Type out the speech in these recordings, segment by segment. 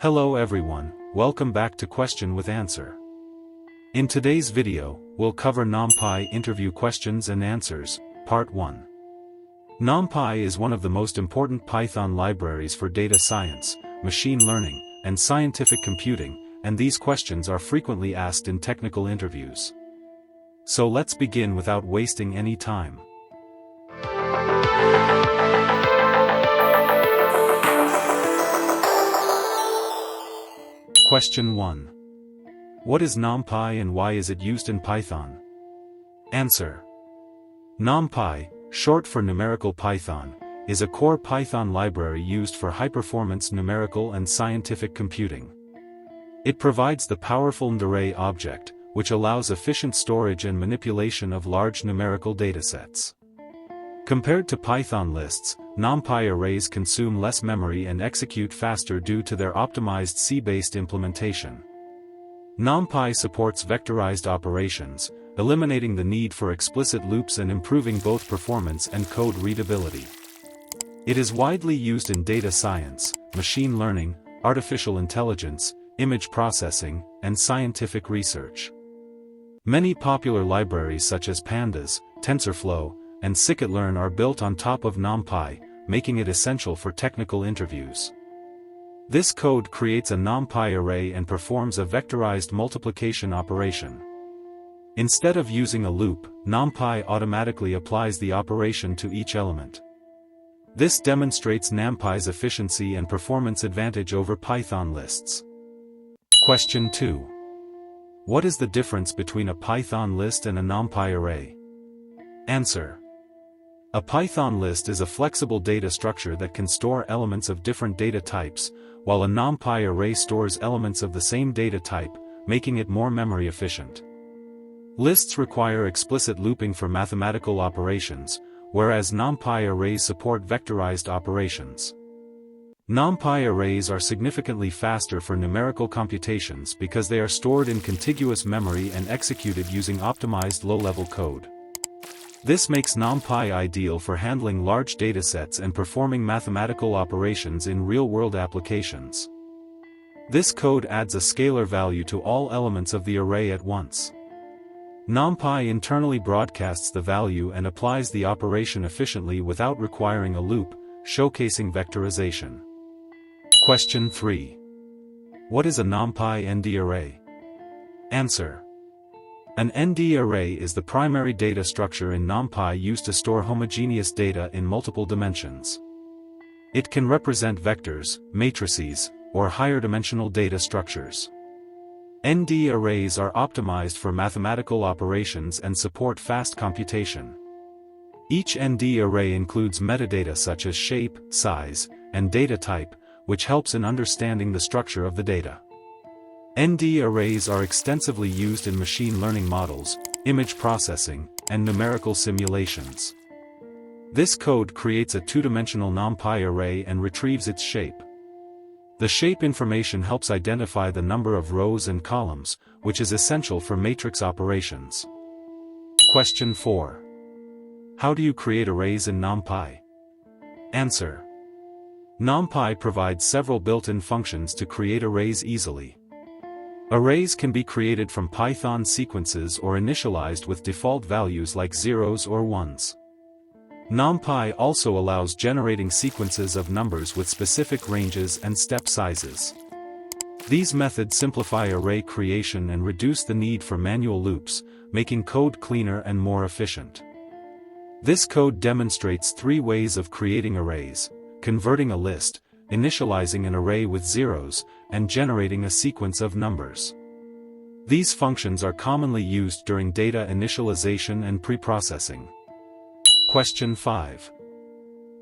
Hello everyone, welcome back to Question with Answer. In today's video, we'll cover NumPy interview questions and answers, Part 1. NumPy is one of the most important Python libraries for data science, machine learning, and scientific computing, and these questions are frequently asked in technical interviews. So let's begin without wasting any time. Question 1. What is NumPy and why is it used in Python? Answer. NumPy, short for numerical Python, is a core Python library used for high-performance numerical and scientific computing. It provides the powerful ndarray object, which allows efficient storage and manipulation of large numerical datasets. Compared to Python lists, NumPy arrays consume less memory and execute faster due to their optimized C-based implementation. NumPy supports vectorized operations, eliminating the need for explicit loops and improving both performance and code readability. It is widely used in data science, machine learning, artificial intelligence, image processing, and scientific research. Many popular libraries such as Pandas, TensorFlow, and scikit-learn are built on top of NumPy, making it essential for technical interviews. This code creates a NumPy array and performs a vectorized multiplication operation. Instead of using a loop, NumPy automatically applies the operation to each element. This demonstrates NumPy's efficiency and performance advantage over Python lists. Question 2. What is the difference between a Python list and a NumPy array? Answer. A Python list is a flexible data structure that can store elements of different data types, while a NumPy array stores elements of the same data type, making it more memory efficient. Lists require explicit looping for mathematical operations, whereas NumPy arrays support vectorized operations. NumPy arrays are significantly faster for numerical computations because they are stored in contiguous memory and executed using optimized low-level code. This makes NumPy ideal for handling large datasets and performing mathematical operations in real-world applications. This code adds a scalar value to all elements of the array at once. NumPy internally broadcasts the value and applies the operation efficiently without requiring a loop, showcasing vectorization. Question 3. What is a NumPy ndarray? Answer. An ndarray is the primary data structure in NumPy used to store homogeneous data in multiple dimensions. It can represent vectors, matrices, or higher-dimensional data structures. ndarrays are optimized for mathematical operations and support fast computation. Each ndarray includes metadata such as shape, size, and data type, which helps in understanding the structure of the data. ndarrays are extensively used in machine learning models, image processing, and numerical simulations. This code creates a two-dimensional NumPy array and retrieves its shape. The shape information helps identify the number of rows and columns, which is essential for matrix operations. Question 4. How do you create arrays in NumPy? Answer. NumPy provides several built-in functions to create arrays easily. Arrays can be created from Python sequences or initialized with default values like zeros or ones. NumPy also allows generating sequences of numbers with specific ranges and step sizes. These methods simplify array creation and reduce the need for manual loops, making code cleaner and more efficient. This code demonstrates 3 ways of creating arrays: converting a list, initializing an array with zeros, and generating a sequence of numbers. These functions are commonly used during data initialization and preprocessing. Question 5.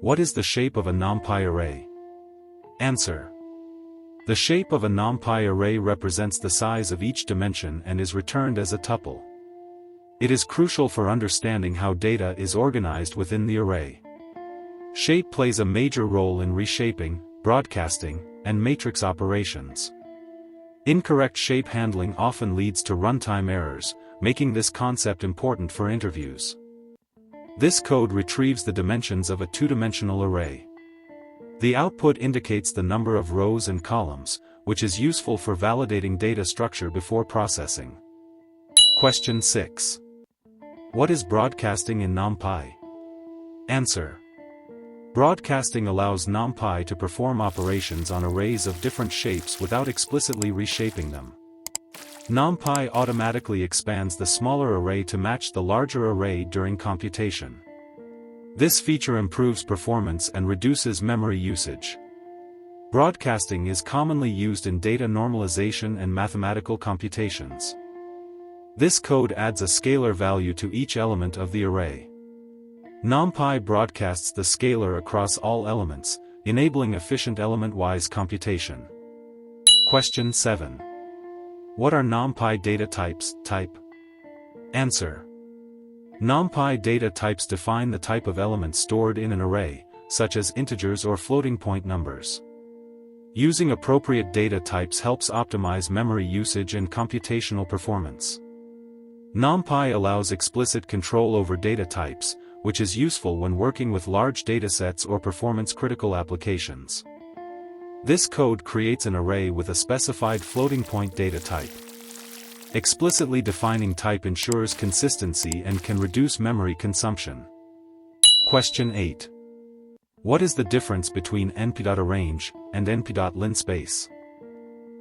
What is the shape of a NumPy array? Answer. The shape of a NumPy array represents the size of each dimension and is returned as a tuple. It is crucial for understanding how data is organized within the array. Shape plays a major role in reshaping, broadcasting, and matrix operations. Incorrect shape handling often leads to runtime errors, making this concept important for interviews. This code retrieves the dimensions of a two-dimensional array. The output indicates the number of rows and columns, which is useful for validating data structure before processing. Question 6. What is broadcasting in NumPy? Answer. Broadcasting allows NumPy to perform operations on arrays of different shapes without explicitly reshaping them. NumPy automatically expands the smaller array to match the larger array during computation. This feature improves performance and reduces memory usage. Broadcasting is commonly used in data normalization and mathematical computations. This code adds a scalar value to each element of the array. NumPy broadcasts the scalar across all elements, enabling efficient element-wise computation. Question 7. What are NumPy data types? Type. Answer. NumPy data types define the type of elements stored in an array, such as integers or floating point numbers. Using appropriate data types helps optimize memory usage and computational performance. NumPy allows explicit control over data types, which is useful when working with large datasets or performance-critical applications. This code creates an array with a specified floating point data type. Explicitly defining type ensures consistency and can reduce memory consumption. Question 8. What is the difference between np.arrange and np.linspace?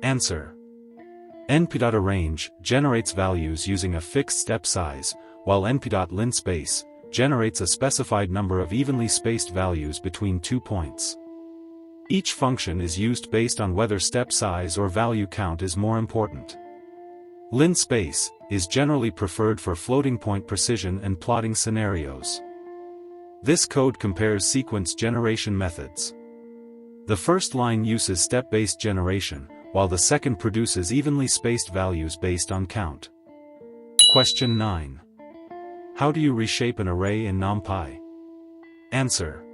Answer. np.arrange generates values using a fixed step size, while np.linspace generates a specified number of evenly spaced values between 2 points. Each function is used based on whether step size or value count is more important. Linspace is generally preferred for floating point precision and plotting scenarios. This code compares sequence generation methods. The first line uses step-based generation, while the second produces evenly spaced values based on count. Question 9. How do you reshape an array in NumPy? Answer.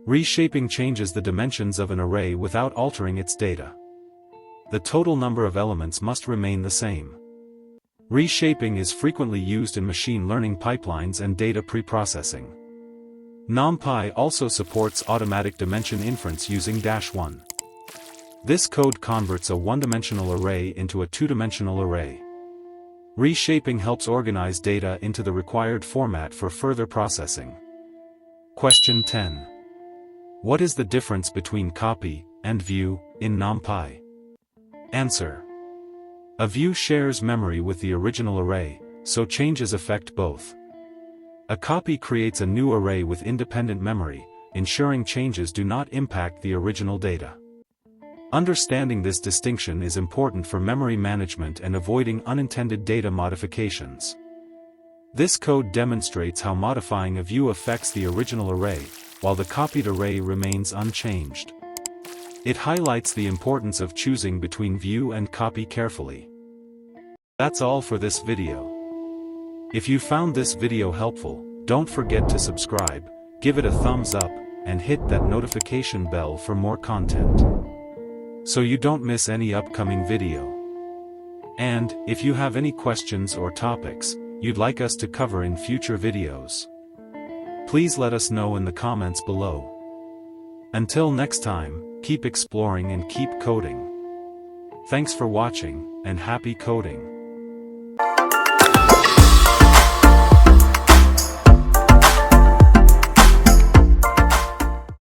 Reshaping changes the dimensions of an array without altering its data. The total number of elements must remain the same. Reshaping is frequently used in machine learning pipelines and data preprocessing. NumPy also supports automatic dimension inference using -1. This code converts a one-dimensional array into a two-dimensional array. Reshaping helps organize data into the required format for further processing. Question 10. What is the difference between copy and view in NumPy? Answer. A view shares memory with the original array, so changes affect both. A copy creates a new array with independent memory, ensuring changes do not impact the original data. Understanding this distinction is important for memory management and avoiding unintended data modifications. This code demonstrates how modifying a view affects the original array, while the copied array remains unchanged. It highlights the importance of choosing between view and copy carefully. That's all for this video. If you found this video helpful, don't forget to subscribe, give it a thumbs up, and hit that notification bell for more content, so you don't miss any upcoming video. And, if you have any questions or topics you'd like us to cover in future videos, please let us know in the comments below. Until next time, keep exploring and keep coding. Thanks for watching, and happy coding.